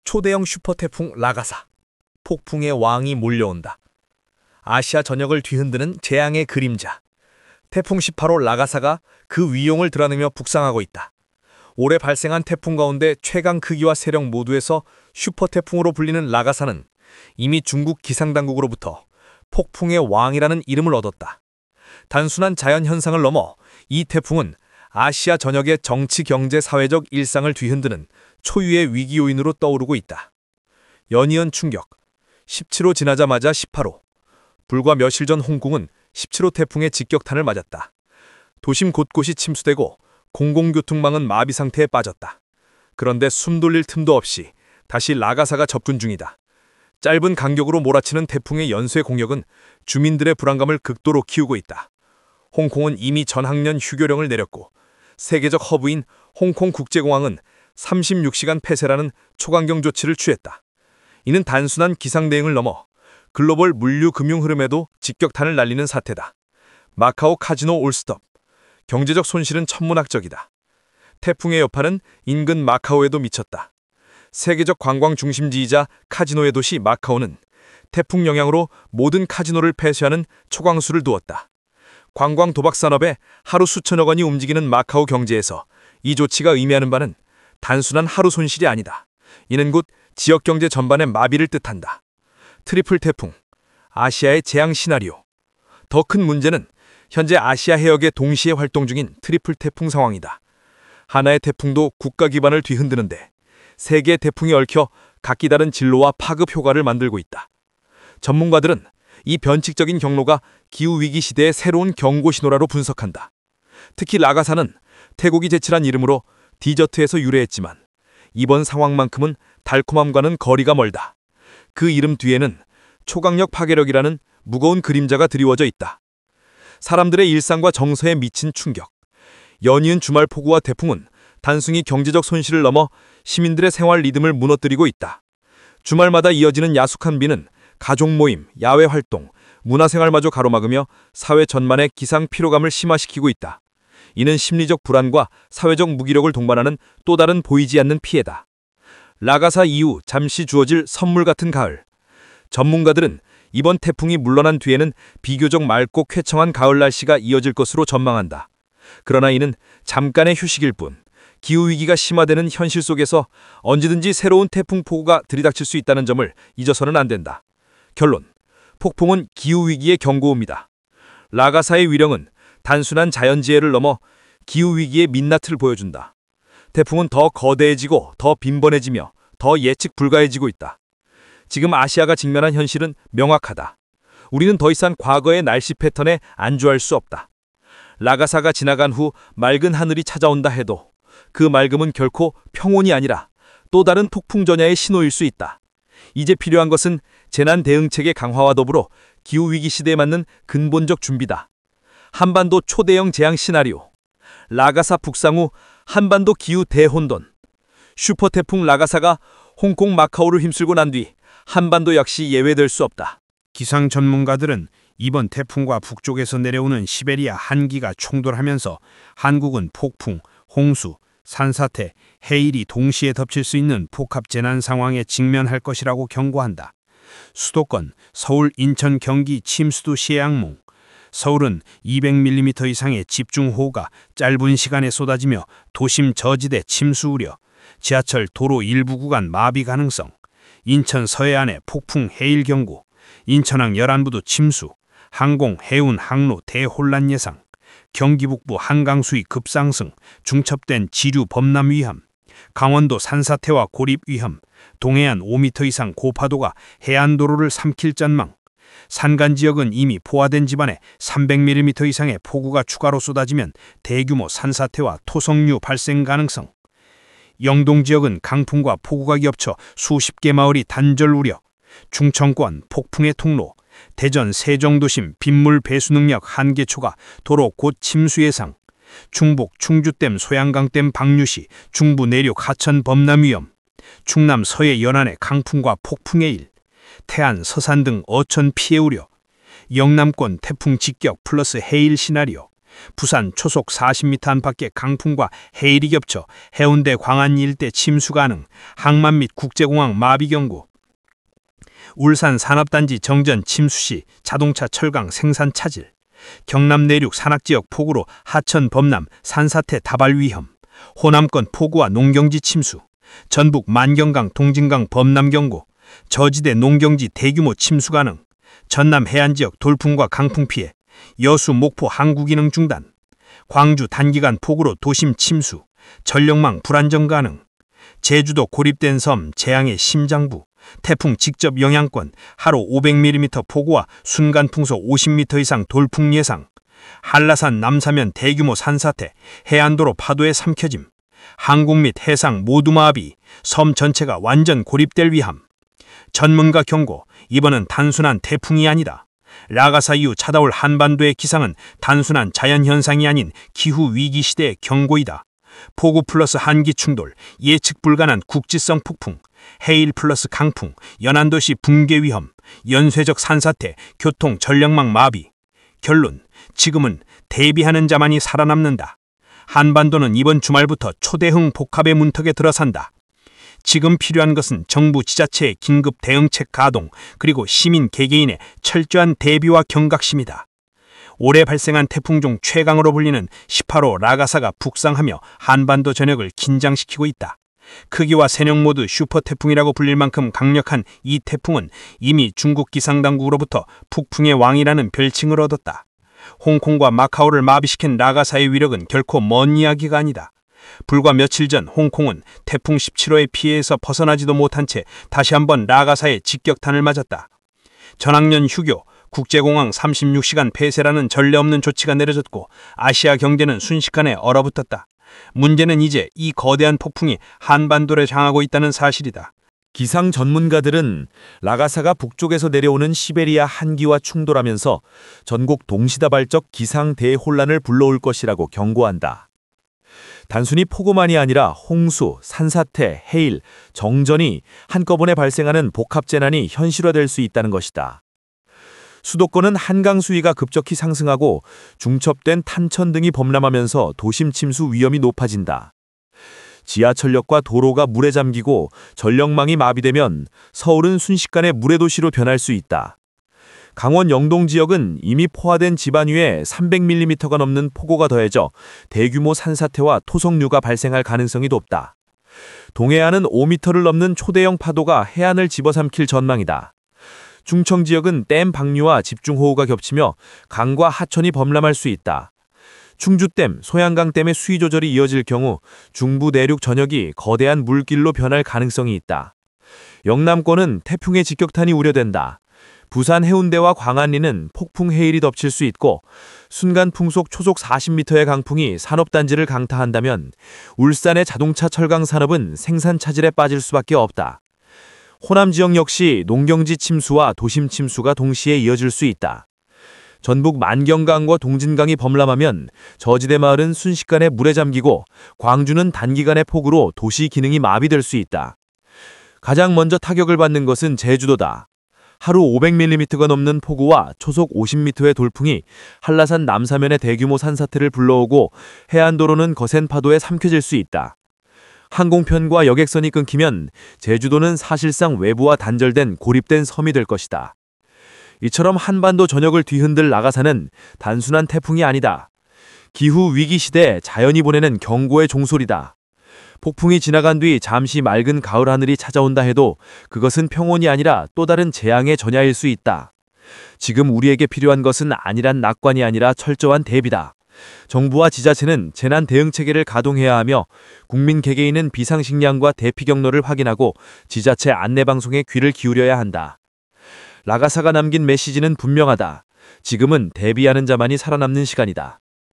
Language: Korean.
초대형 슈퍼태풍 라가사. 폭풍의 왕이 몰려온다. 아시아 전역을 뒤흔드는 재앙의 그림자. 태풍 18호 라가사가 그 위용을 드러내며 북상하고 있다. 올해 발생한 태풍 가운데 최강 크기와 세력 모두에서 슈퍼태풍으로 불리는 라가사는 이미 중국 기상당국으로부터 폭풍의 왕이라는 이름을 얻었다. 단순한 자연현상을 넘어 이 태풍은 아시아 전역의 정치, 경제, 사회적 일상을 뒤흔드는 초유의 위기 요인으로 떠오르고 있다. 연이은 충격. 17호 지나자마자 18호. 불과 며칠 전 홍콩은 17호 태풍의 직격탄을 맞았다. 도심 곳곳이 침수되고 공공교통망은 마비 상태에 빠졌다. 그런데 숨 돌릴 틈도 없이 다시 라가사가 접근 중이다. 짧은 간격으로 몰아치는 태풍의 연쇄 공격은 주민들의 불안감을 극도로 키우고 있다. 홍콩은 이미 전학년 휴교령을 내렸고 세계적 허브인 홍콩 국제공항은 36시간 폐쇄라는 초강경 조치를 취했다. 이는 단순한 기상 대응을 넘어 글로벌 물류 금융 흐름에도 직격탄을 날리는 사태다. 마카오 카지노 올스톱. 경제적 손실은 천문학적이다. 태풍의 여파는 인근 마카오에도 미쳤다. 세계적 관광 중심지이자 카지노의 도시 마카오는 태풍 영향으로 모든 카지노를 폐쇄하는 초강수를 두었다. 관광 도박 산업에 하루 수천억 원이 움직이는 마카오 경제에서 이 조치가 의미하는 바는 단순한 하루 손실이 아니다. 이는 곧 지역 경제 전반의 마비를 뜻한다. 트리플 태풍, 아시아의 재앙 시나리오. 더 큰 문제는 현재 아시아 해역에 동시에 활동 중인 트리플 태풍 상황이다. 하나의 태풍도 국가 기반을 뒤흔드는데 세 개의 태풍이 얽혀 각기 다른 진로와 파급 효과를 만들고 있다. 전문가들은 이 변칙적인 경로가 기후위기 시대의 새로운 경고 신호라로 분석한다. 특히 라가사는 태국이 제칠한 이름으로 디저트에서 유래했지만 이번 상황만큼은 달콤함과는 거리가 멀다. 그 이름 뒤에는 초강력 파괴력이라는 무거운 그림자가 드리워져 있다. 사람들의 일상과 정서에 미친 충격. 연이은 주말 폭우와 태풍은 단순히 경제적 손실을 넘어 시민들의 생활 리듬을 무너뜨리고 있다. 주말마다 이어지는 야속한 비는 가족 모임, 야외 활동, 문화생활마저 가로막으며 사회 전반의 기상 피로감을 심화시키고 있다. 이는 심리적 불안과 사회적 무기력을 동반하는 또 다른 보이지 않는 피해다. 라가사 이후 잠시 주어질 선물 같은 가을. 전문가들은 이번 태풍이 물러난 뒤에는 비교적 맑고 쾌청한 가을 날씨가 이어질 것으로 전망한다. 그러나 이는 잠깐의 휴식일 뿐, 기후위기가 심화되는 현실 속에서 언제든지 새로운 태풍 폭우가 들이닥칠 수 있다는 점을 잊어서는 안 된다. 결론. 폭풍은 기후위기의 경고음이다. 라가사의 위력은 단순한 자연재해를 넘어 기후위기의 민낯을 보여준다. 태풍은 더 거대해지고 더 빈번해지며 더 예측 불가해지고 있다. 지금 아시아가 직면한 현실은 명확하다. 우리는 더 이상 과거의 날씨 패턴에 안주할 수 없다. 라가사가 지나간 후 맑은 하늘이 찾아온다 해도 그 맑음은 결코 평온이 아니라 또 다른 폭풍 전야의 신호일 수 있다. 이제 필요한 것은 재난 대응체계 강화와 더불어 기후위기 시대에 맞는 근본적 준비다. 한반도 초대형 재앙 시나리오. 라가사 북상 후 한반도 기후 대혼돈. 슈퍼태풍 라가사가 홍콩 마카오를 휩쓸고 난 뒤 한반도 역시 예외될 수 없다. 기상 전문가들은 이번 태풍과 북쪽에서 내려오는 시베리아 한기가 충돌하면서 한국은 폭풍, 홍수, 산사태, 해일이 동시에 덮칠 수 있는 복합 재난 상황에 직면할 것이라고 경고한다. 수도권, 서울, 인천, 경기, 침수도 시해악몽. 서울은 200mm 이상의 집중호우가 짧은 시간에 쏟아지며 도심 저지대 침수 우려, 지하철 도로 일부 구간 마비 가능성, 인천 서해안의 폭풍 해일 경고, 인천항 열안부두 침수, 항공, 해운, 항로 대혼란 예상, 경기 북부 한강 수위 급상승, 중첩된 지류 범람 위험, 강원도 산사태와 고립 위험, 동해안 5m 이상 고파도가 해안도로를 삼킬 전망, 산간 지역은 이미 포화된 집안에 300mm 이상의 폭우가 추가로 쏟아지면 대규모 산사태와 토성류 발생 가능성, 영동 지역은 강풍과 폭우가 겹쳐 수십 개 마을이 단절 우려, 충청권 폭풍의 통로, 대전 세종도심 빗물 배수 능력 한계 초과, 도로 곧 침수 예상, 충북 충주댐 소양강댐 방류시, 중부 내륙 하천 범람 위험, 충남 서해 연안의 강풍과 폭풍의 일, 태안 서산 등 어촌 피해 우려, 영남권 태풍 직격 플러스 해일 시나리오, 부산 초속 40m 안팎의 강풍과 해일이 겹쳐 해운대 광안 일대 침수 가능, 항만 및 국제공항 마비 경고. 울산 산업단지 정전 침수 시 자동차 철강 생산 차질. 경남 내륙 산악지역 폭우로 하천 범람 산사태 다발 위험. 호남권 폭우와 농경지 침수. 전북 만경강 동진강 범람 경고. 저지대 농경지 대규모 침수 가능. 전남 해안지역 돌풍과 강풍 피해. 여수 목포 항구 기능 중단. 광주 단기간 폭우로 도심 침수. 전력망 불안정 가능. 제주도 고립된 섬 재앙의 심장부. 태풍 직접 영향권. 하루 500mm 폭우와 순간 풍속 50m 이상 돌풍 예상. 한라산 남사면 대규모 산사태. 해안도로 파도에 삼켜짐. 항공 및 해상 모두 마비. 섬 전체가 완전 고립될 위험. 전문가 경고. 이번은 단순한 태풍이 아니다. 라가사 이후 찾아올 한반도의 기상은 단순한 자연현상이 아닌 기후위기 시대의 경고이다. 폭우 플러스 한기 충돌, 예측 불가능한 국지성 폭풍, 해일 플러스 강풍, 연안도시 붕괴 위험, 연쇄적 산사태, 교통 전력망 마비. 결론, 지금은 대비하는 자만이 살아남는다. 한반도는 이번 주말부터 초대형 복합의 문턱에 들어선다. 지금 필요한 것은 정부 지자체의 긴급 대응책 가동, 그리고 시민 개개인의 철저한 대비와 경각심이다. 올해 발생한 태풍 중 최강으로 불리는 18호 라가사가 북상하며 한반도 전역을 긴장시키고 있다. 크기와 세력 모두 슈퍼태풍이라고 불릴 만큼 강력한 이 태풍은 이미 중국 기상당국으로부터 북풍의 왕이라는 별칭을 얻었다. 홍콩과 마카오를 마비시킨 라가사의 위력은 결코 먼 이야기가 아니다. 불과 며칠 전 홍콩은 태풍 17호의 피해에서 벗어나지도 못한 채 다시 한번 라가사의 직격탄을 맞았다. 전학년 휴교, 국제공항 36시간 폐쇄라는 전례 없는 조치가 내려졌고 아시아 경제는 순식간에 얼어붙었다. 문제는 이제 이 거대한 폭풍이 한반도를 향하고 있다는 사실이다. 기상 전문가들은 라가사가 북쪽에서 내려오는 시베리아 한기와 충돌하면서 전국 동시다발적 기상 대혼란을 불러올 것이라고 경고한다. 단순히 폭우만이 아니라 홍수, 산사태, 해일, 정전이 한꺼번에 발생하는 복합재난이 현실화될 수 있다는 것이다. 수도권은 한강 수위가 급격히 상승하고 중첩된 탄천 등이 범람하면서 도심 침수 위험이 높아진다. 지하철역과 도로가 물에 잠기고 전력망이 마비되면 서울은 순식간에 물의 도시로 변할 수 있다. 강원 영동 지역은 이미 포화된 지반 위에 300mm가 넘는 폭우가 더해져 대규모 산사태와 토속류가 발생할 가능성이 높다. 동해안은 5m를 넘는 초대형 파도가 해안을 집어삼킬 전망이다. 중청 지역은 댐 방류와 집중호우가 겹치며 강과 하천이 범람할 수 있다. 충주댐, 소양강댐의 수위 조절이 이어질 경우 중부 내륙 전역이 거대한 물길로 변할 가능성이 있다. 영남권은 태풍의 직격탄이 우려된다. 부산 해운대와 광안리는 폭풍 해일이 덮칠 수 있고 순간 풍속 초속 40m의 강풍이 산업단지를 강타한다면 울산의 자동차 철강 산업은 생산 차질에 빠질 수밖에 없다. 호남 지역 역시 농경지 침수와 도심 침수가 동시에 이어질 수 있다. 전북 만경강과 동진강이 범람하면 저지대 마을은 순식간에 물에 잠기고 광주는 단기간의 폭우로 도시 기능이 마비될 수 있다. 가장 먼저 타격을 받는 것은 제주도다. 하루 500mm가 넘는 폭우와 초속 50m의 돌풍이 한라산 남사면의 대규모 산사태를 불러오고 해안도로는 거센 파도에 삼켜질 수 있다. 항공편과 여객선이 끊기면 제주도는 사실상 외부와 단절된 고립된 섬이 될 것이다. 이처럼 한반도 전역을 뒤흔들 라가사는 단순한 태풍이 아니다. 기후위기 시대에 자연이 보내는 경고의 종소리다. 폭풍이 지나간 뒤 잠시 맑은 가을 하늘이 찾아온다 해도 그것은 평온이 아니라 또 다른 재앙의 전야일 수 있다. 지금 우리에게 필요한 것은 안일한 낙관이 아니라 철저한 대비다. 정부와 지자체는 재난 대응 체계를 가동해야 하며 국민 개개인은 비상식량과 대피 경로를 확인하고 지자체 안내방송에 귀를 기울여야 한다. 라가사가 남긴 메시지는 분명하다. 지금은 대비하는 자만이 살아남는 시간이다.